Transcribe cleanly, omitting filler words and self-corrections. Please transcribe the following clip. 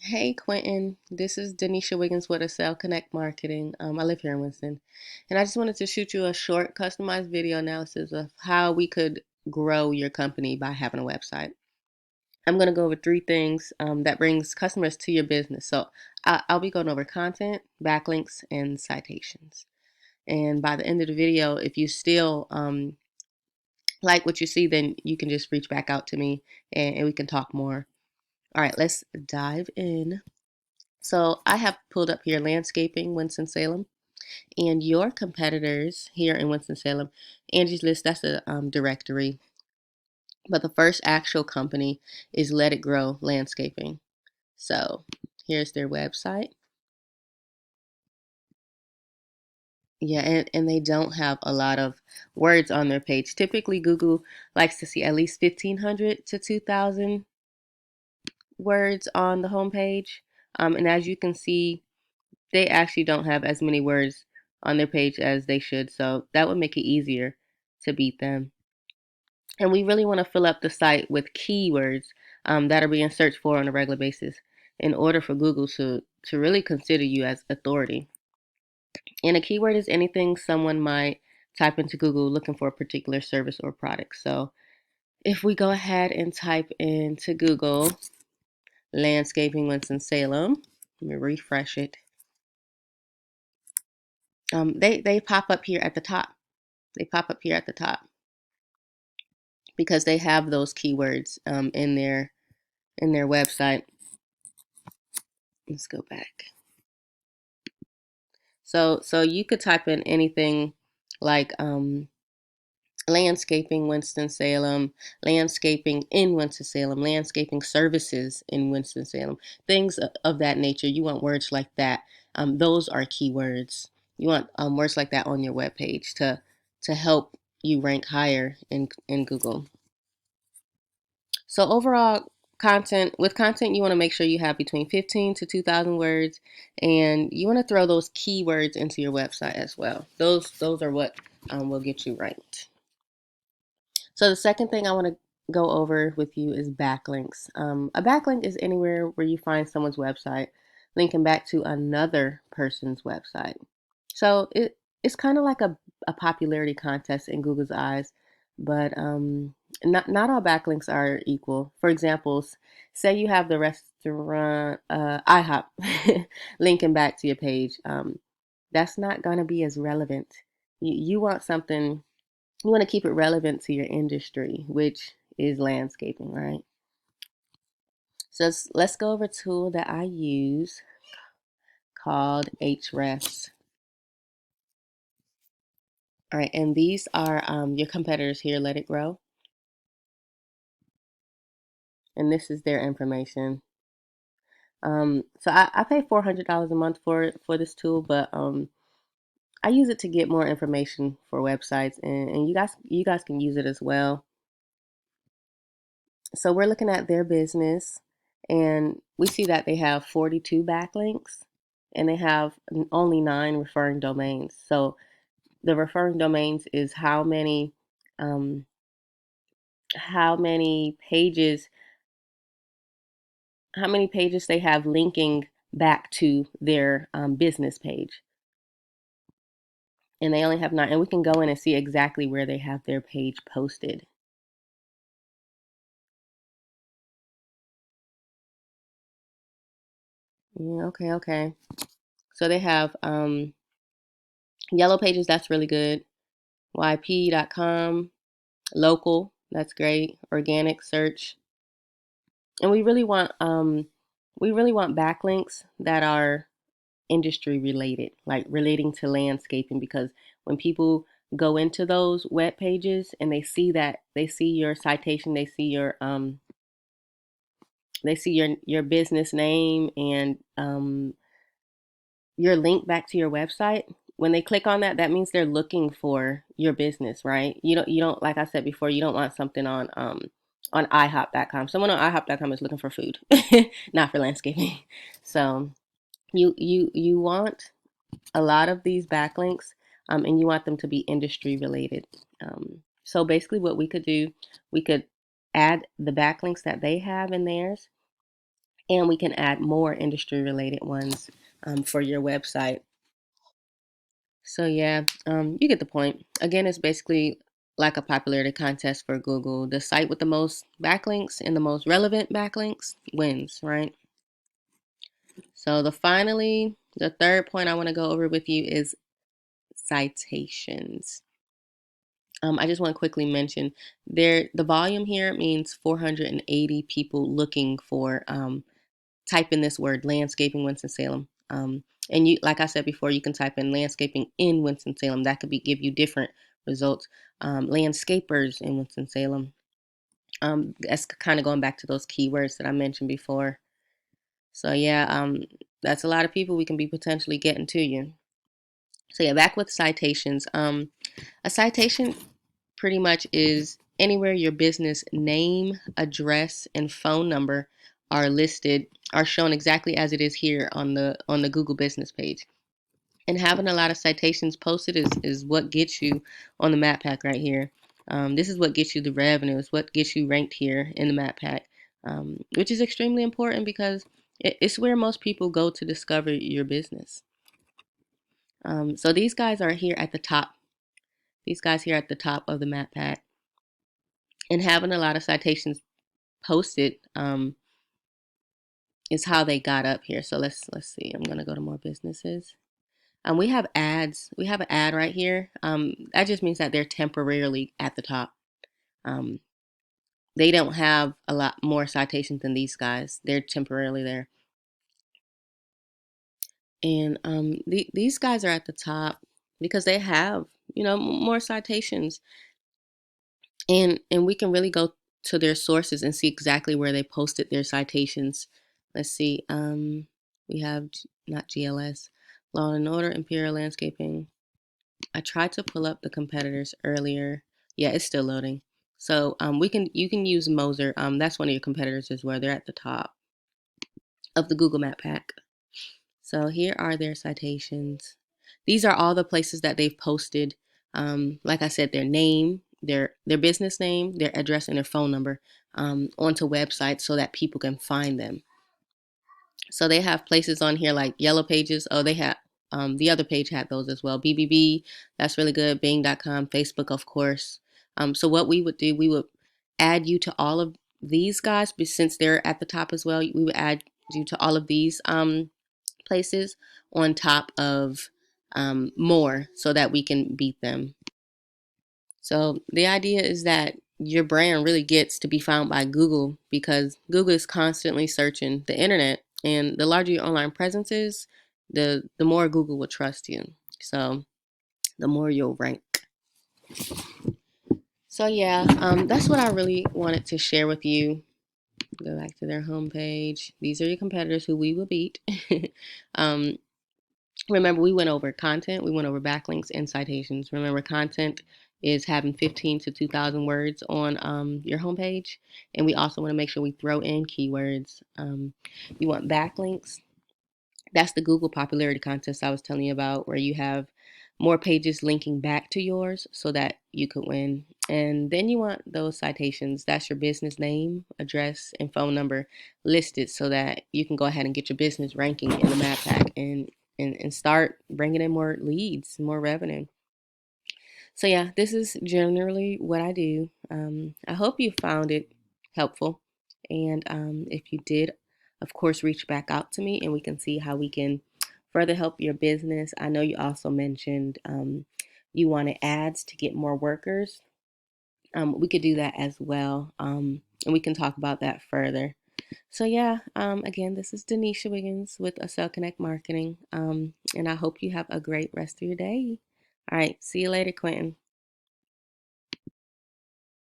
Hey Quentin, this is Denisha Wiggins with Excel Connect Marketing. I live here in Winston, and I just wanted to shoot you a short, customized video analysis of how we could grow your company by having a website. I'm going to go over three things that brings customers to your business. So I'll be going over content, backlinks, and citations. And by the end of the video, if you still like what you see, then you can just reach back out to me and we can talk more. All right, let's dive in. So I have pulled up here landscaping Winston-Salem and your competitors here in Winston-Salem. Angie's List, that's a directory. But the first actual company is Let It Grow Landscaping. So here's their website. Yeah, and they don't have a lot of words on their page. Typically, Google likes to see at least 1,500 to 2,000 words on the homepage. And as you can see, they actually don't have as many words on their page as they should. So that would make it easier to beat them. And we really want to fill up the site with keywords that are being searched for on a regular basis in order for Google to really consider you as authority. And a keyword is anything someone might type into Google looking for a particular service or product. So if we go ahead and type into Google landscaping Winston-Salem, let me refresh it. They pop up here at the top. They pop up here at the top because they have those keywords in their website. Let's go back. So you could type in anything like landscaping Winston-Salem, landscaping in Winston-Salem, landscaping services in Winston-Salem, things of that nature. You want words like that. Those are keywords. You want words like that on your webpage to help you rank higher in Google. So overall content, you want to make sure you have between 15 to 2,000 words, and you want to throw those keywords into your website as well. Those are what will get you ranked. So the second thing I want to go over with you is backlinks. A backlink is anywhere where you find someone's website linking back to another person's website. So it's kind of like a popularity contest in Google's eyes, but not all backlinks are equal. For example, say you have the restaurant IHOP linking back to your page. That's not gonna be as relevant. You want something. You want to keep it relevant to your industry, which is landscaping, right? So let's go over a tool that I use called Hrefs. All right, and these are your competitors here, Let It Grow, and this is their information. So I pay $400 a month for this tool, but I use it to get more information for websites, and you guys can use it as well. So we're looking at their business, and we see that they have 42 backlinks, and they have only 9 referring domains. So the referring domains is um, how many pages they have linking back to their business page, and they only have 9. And we can go in and see exactly where they have their page posted. Yeah, okay. So they have yellow pages. That's really good. YP.com, local. That's great. Organic search. And we really want backlinks that are industry related, like relating to landscaping, because when people go into those web pages and they see your citation, they see your business name and your link back to your website. When they click on that, that means they're looking for your business, right? You don't like I said before, you don't want something on IHOP.com. Someone on IHOP.com is looking for food, not for landscaping. So you want a lot of these backlinks, and you want them to be industry related. So basically, what we could do, we could add the backlinks that they have in theirs, And we can add more industry related ones for your website. So yeah, you get the point. Again, it's basically like a popularity contest for Google. The site with the most backlinks and the most relevant backlinks wins, right? So the third point I want to go over with you is citations. I just want to quickly mention the volume here means 480 people looking for type in this word landscaping Winston-Salem. And you, like I said before, you can type in landscaping in Winston-Salem. That could give you different results. Landscapers in Winston-Salem. That's kind of going back to those keywords that I mentioned before. So yeah, that's a lot of people we can be potentially getting to you. So yeah, back with citations. A citation pretty much is anywhere your business name, address, and phone number are listed, are shown exactly as it is here on the Google business page. And having a lot of citations posted is what gets you on the map pack right here. This is what gets you the revenue. It's what gets you ranked here in the map pack, which is extremely important because it's where most people go to discover your business. So these guys are here at the top. These guys here at the top of the map pack, and having a lot of citations posted is how they got up here. So let's see. I'm gonna go to more businesses. We have ads. We have an ad right here. That just means that they're temporarily at the top. Um, they don't have a lot more citations than these guys. They're temporarily there. And these guys are at the top because they have, more citations. And we can really go to their sources and see exactly where they posted their citations. Let's see. We have not GLS, Law and Order, Imperial Landscaping. I tried to pull up the competitors earlier. Yeah, it's still loading. So you can use Moser. That's one of your competitors as well. They're at the top of the Google Map Pack. So here are their citations. These are all the places that they've posted. Like I said, their name, their business name, their address, and their phone number onto websites so that people can find them. So they have places on here like Yellow Pages. Oh, they have the other page had those as well. BBB, that's really good. Bing.com, Facebook, of course. So what we would do, we would add you to all of these guys, but since they're at the top as well, we would add you to all of these places on top of more so that we can beat them. So the idea is that your brand really gets to be found by Google because Google is constantly searching the internet, and the larger your online presence is, the more Google will trust you. So the more you'll rank. So yeah, that's what I really wanted to share with you. Go back to their homepage. These are your competitors who we will beat. um, Remember, we went over content, we went over backlinks and citations. Remember, content is having 15 to 2,000 words on your homepage. And we also want to make sure we throw in keywords. You want backlinks. That's the Google popularity contest I was telling you about, where you have more pages linking back to yours so that you could win. And then you want those citations. That's your business name, address, and phone number listed so that you can go ahead and get your business ranking in the map pack and start bringing in more leads, more revenue. So yeah, this is generally what I do. I hope you found it helpful. And if you did, of course, reach back out to me and we can see how we can further help your business. I know you also mentioned you wanted ads to get more workers. We could do that as well. And we can talk about that further. So yeah, again, this is Denisha Wiggins with Acel Connect Marketing. And I hope you have a great rest of your day. All right, see you later, Quentin.